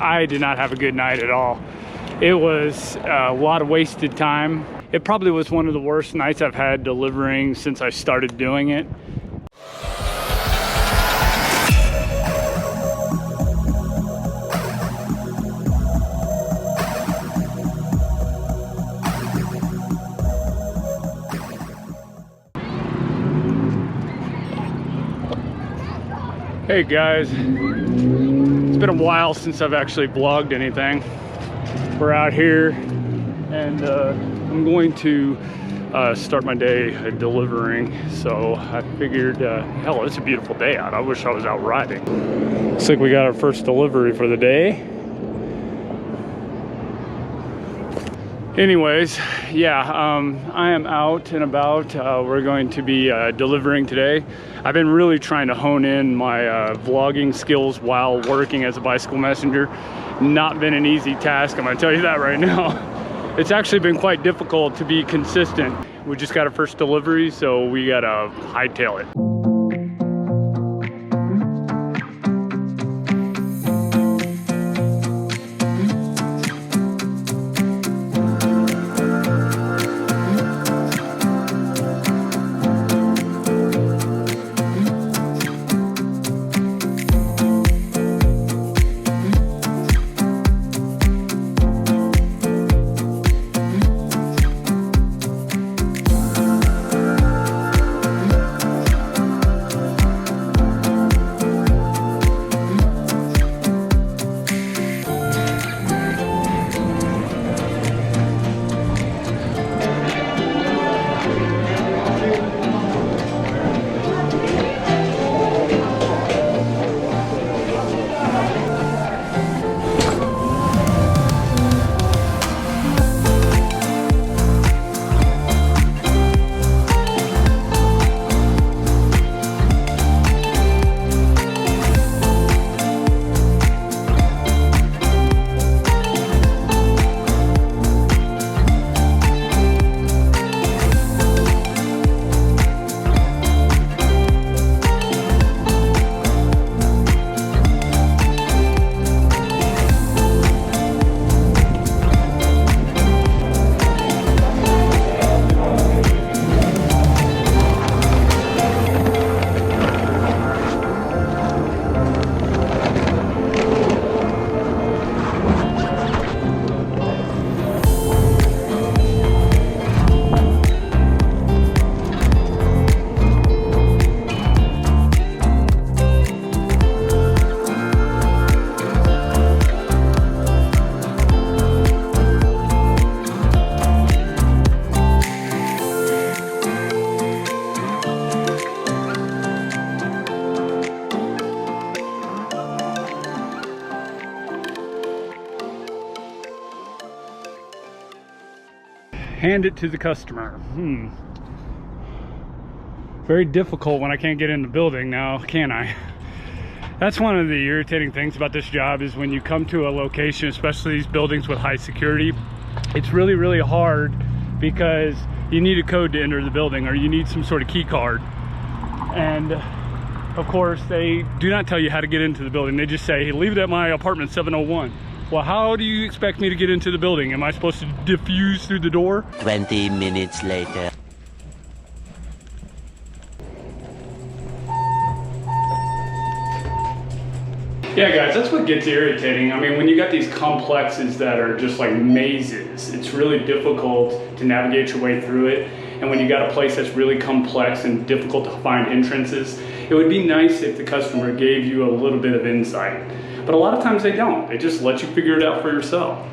I did not have a good night at all. It was a lot of wasted time. It probably was one of the worst nights I've had delivering since I started doing it. Hey guys, it's been a while since I've actually vlogged anything. We're out here and I'm going to start my day delivering. So I figured, hell, it's a beautiful day out. I wish I was out riding. Looks like we got our first delivery for the day. Anyways, yeah, I am out and about. We're going to be delivering today. I've been really trying to hone in my vlogging skills while working as a bicycle messenger. Not been an easy task, I'm gonna tell you that right now. It's actually been quite difficult to be consistent. We just got our first delivery, so we gotta hightail it. Hand it to the customer. Very difficult when I can't get in the building now, can I? That's one of the irritating things about this job, is when you come to a location, especially these buildings with high security, it's really, really hard because you need a code to enter the building, or you need some sort of key card. And of course, they do not tell you how to get into the building. They just say, hey, leave it at my apartment 701. Well, how do you expect me to get into the building? Am I supposed to diffuse through the door? 20 minutes later. Yeah, guys, that's what gets irritating. I mean, when you got these complexes that are just like mazes, it's really difficult to navigate your way through it. And when you got a place that's really complex and difficult to find entrances, it would be nice if the customer gave you a little bit of insight. But a lot of times they don't. They just let you figure it out for yourself.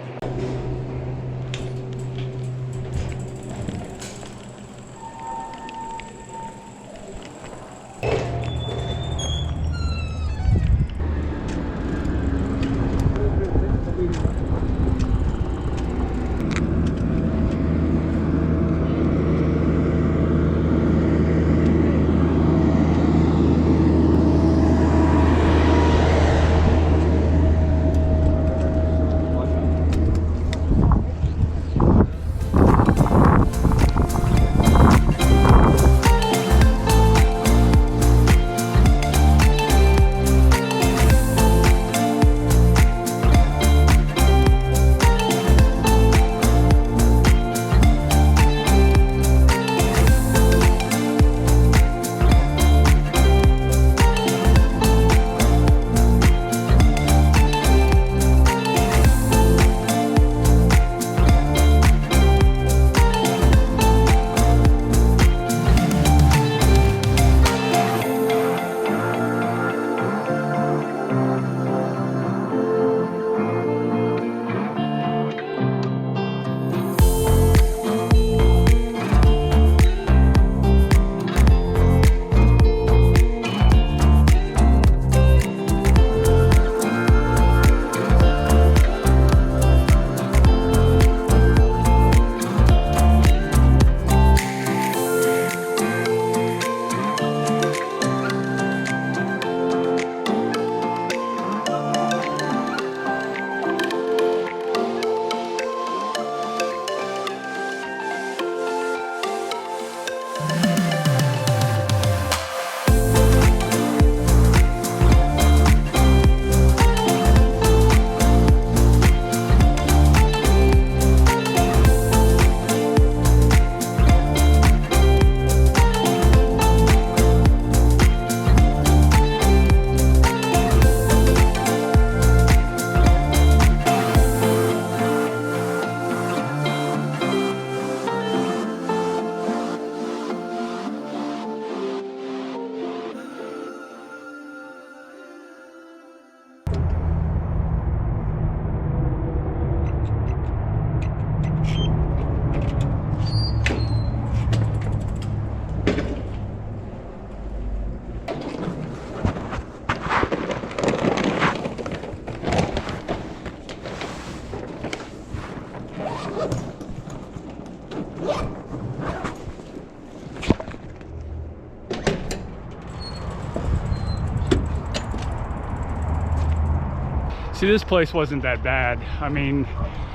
See, this place wasn't that bad. I mean,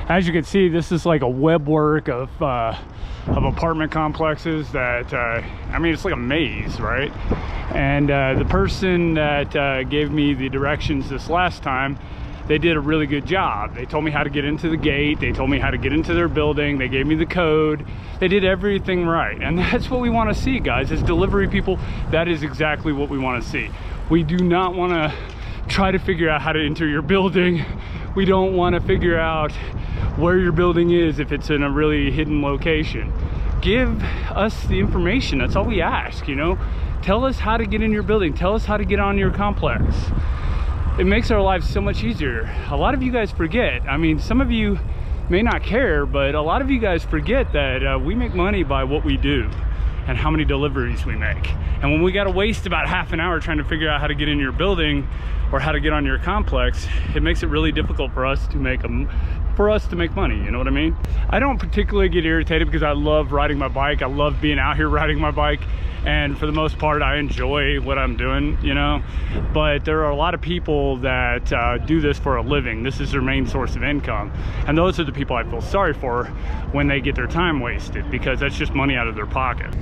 as you can see, this is like a web work of apartment complexes that, I mean, it's like a maze, right? And the person that gave me the directions this last time, they did a really good job. They told me how to get into the gate. They told me how to get into their building. They gave me the code. They did everything right. And that's what we want to see, guys. As delivery people, that is exactly what we want to see. We do not want to try to figure out how to enter your building. We don't want to figure out where your building is if it's in a really hidden location. Give us the information. That's all we ask, you know? Tell us how to get in your building. Tell us how to get on your complex. It makes our lives so much easier. A lot of you guys forget. I mean, some of you may not care, but a lot of you guys forget that we make money by what we do and how many deliveries we make. And when we gotta waste about half an hour trying to figure out how to get in your building or how to get on your complex, it makes it really difficult for us to make money, you know what I mean? I don't particularly get irritated because I love riding my bike. I love being out here riding my bike. And for the most part, I enjoy what I'm doing, you know? But there are a lot of people that do this for a living. This is their main source of income. And those are the people I feel sorry for when they get their time wasted, because that's just money out of their pocket.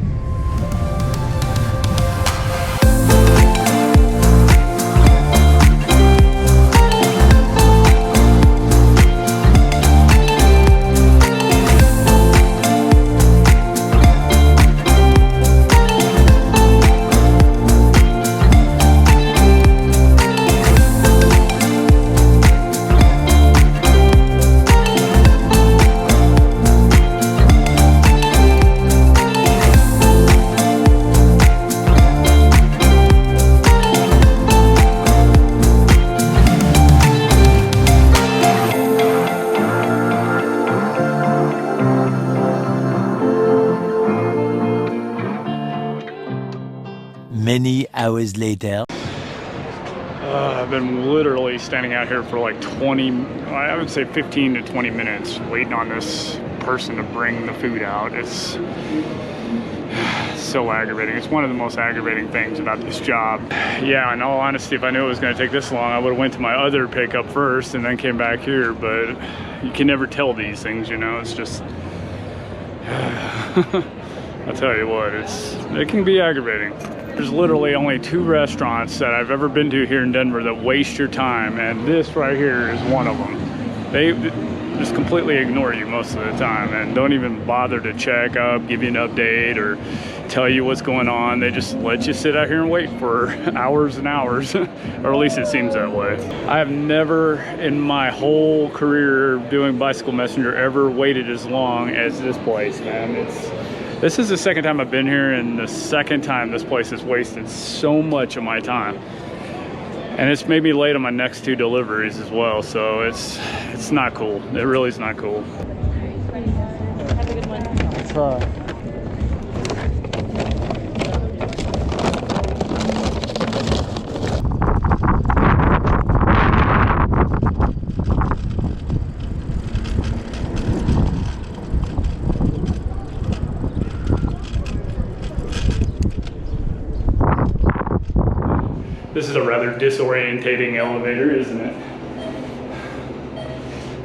Many hours later. I've been literally standing out here for like I would say 15 to 20 minutes waiting on this person to bring the food out. It's so aggravating. It's one of the most aggravating things about this job. Yeah, in all honesty, if I knew it was going to take this long, I would have went to my other pickup first and then came back here, but you can never tell these things, you know? It's just... I'll tell you what, it can be aggravating. There's literally only 2 restaurants that I've ever been to here in Denver that waste your time, and this right here is one of them. They just completely ignore you most of the time and don't even bother to check up, give you an update, or tell you what's going on. They just let you sit out here and wait for hours and hours, or at least it seems that way. I have never in my whole career doing Bicycle Messenger ever waited as long as this place, man. This is the second time I've been here, and the second time this place has wasted so much of my time. And it's made me late on my next 2 deliveries as well, so it's not cool. It really is not cool. Have a good one. Let's try. This is a rather disorientating elevator, isn't it?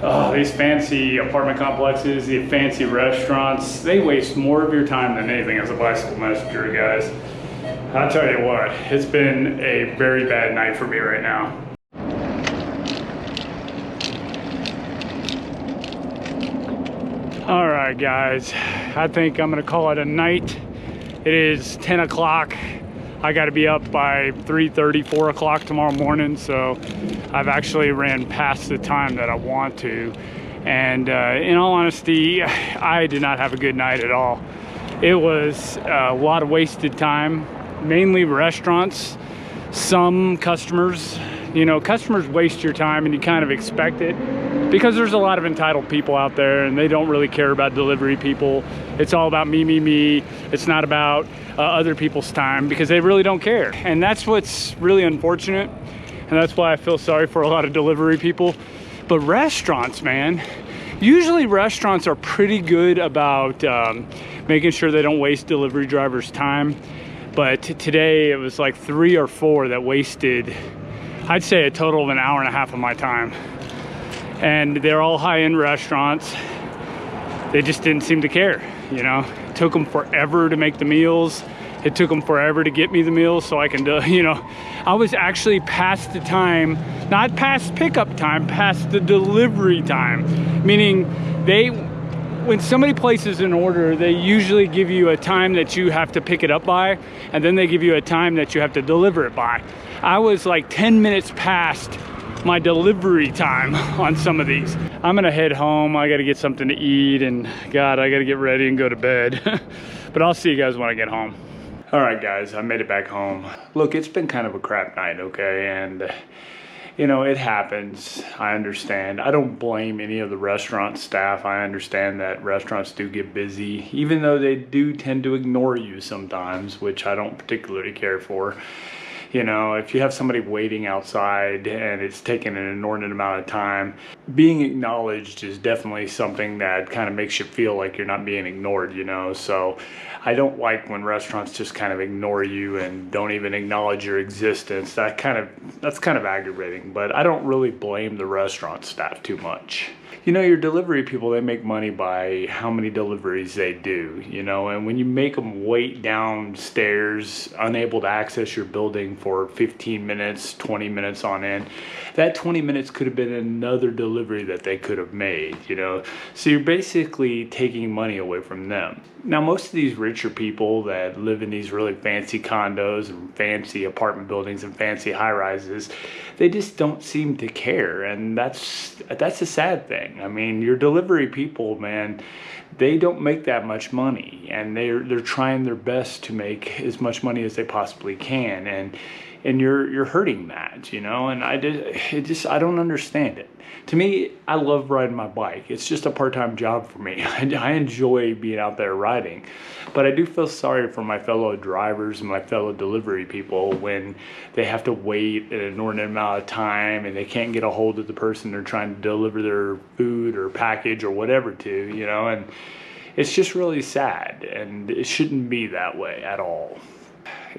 Oh, these fancy apartment complexes, the fancy restaurants, they waste more of your time than anything as a bicycle messenger, guys. I'll tell you what, it's been a very bad night for me right now. All right, guys, I think I'm gonna call it a night. It is 10 o'clock. I got to be up by 3:30, 4 o'clock tomorrow morning, so I've actually ran past the time that I want to. And in all honesty, I did not have a good night at all. It was a lot of wasted time, mainly restaurants, some customers. You know, customers waste your time and you kind of expect it because there's a lot of entitled people out there and they don't really care about delivery people. It's all about me, me, me. It's not about other people's time because they really don't care. And that's what's really unfortunate. And that's why I feel sorry for a lot of delivery people. But restaurants, man, usually restaurants are pretty good about making sure they don't waste delivery drivers' time. But today it was like 3 or 4 that wasted, I'd say a total of an hour and a half of my time. And they're all high-end restaurants. They just didn't seem to care, you know. It took them forever to make the meals. It took them forever to get me the meals so I can do, you know. I was actually past the time, not past pickup time, past the delivery time. Meaning when somebody places an order, they usually give you a time that you have to pick it up by, and then they give you a time that you have to deliver it by. I was like 10 minutes past my delivery time on some of these. I'm gonna head home. I gotta get something to eat, and God, I gotta get ready and go to bed. But I'll see you guys when I get home. All right, guys, I made it back home. Look, it's been kind of a crap night, okay? And you know, it happens. I understand. I don't blame any of the restaurant staff. I understand that restaurants do get busy, even though they do tend to ignore you sometimes, which I don't particularly care for. You know, if you have somebody waiting outside and it's taking an inordinate amount of time, being acknowledged is definitely something that kind of makes you feel like you're not being ignored, you know? So I don't like when restaurants just kind of ignore you and don't even acknowledge your existence. That's kind of aggravating, but I don't really blame the restaurant staff too much. You know, your delivery people, they make money by how many deliveries they do, you know, and when you make them wait downstairs, unable to access your building for 15 minutes, 20 minutes on end, that 20 minutes could have been another delivery that they could have made, you know. So you're basically taking money away from them. Now, most of these richer people that live in these really fancy condos and fancy apartment buildings and fancy high-rises, they just don't seem to care, and that's a sad thing. I mean, your delivery people, man, they don't make that much money, and they're trying their best to make as much money as they possibly can, and you're hurting that, you know. And I don't understand it. To me, I love riding my bike. It's just a part-time job for me. I enjoy being out there riding, but I do feel sorry for my fellow drivers and my fellow delivery people when they have to wait an inordinate amount of time and they can't get a hold of the person they're trying to deliver their food or package or whatever to, you know. And it's just really sad, and it shouldn't be that way at all.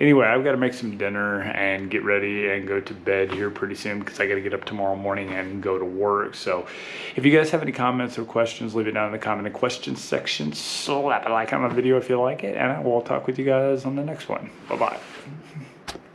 Anyway, I've got to make some dinner and get ready and go to bed here pretty soon because I got to get up tomorrow morning and go to work. So if you guys have any comments or questions, leave it down in the comment and questions section. Slap a like on my video if you like it, and I will talk with you guys on the next one. Bye-bye.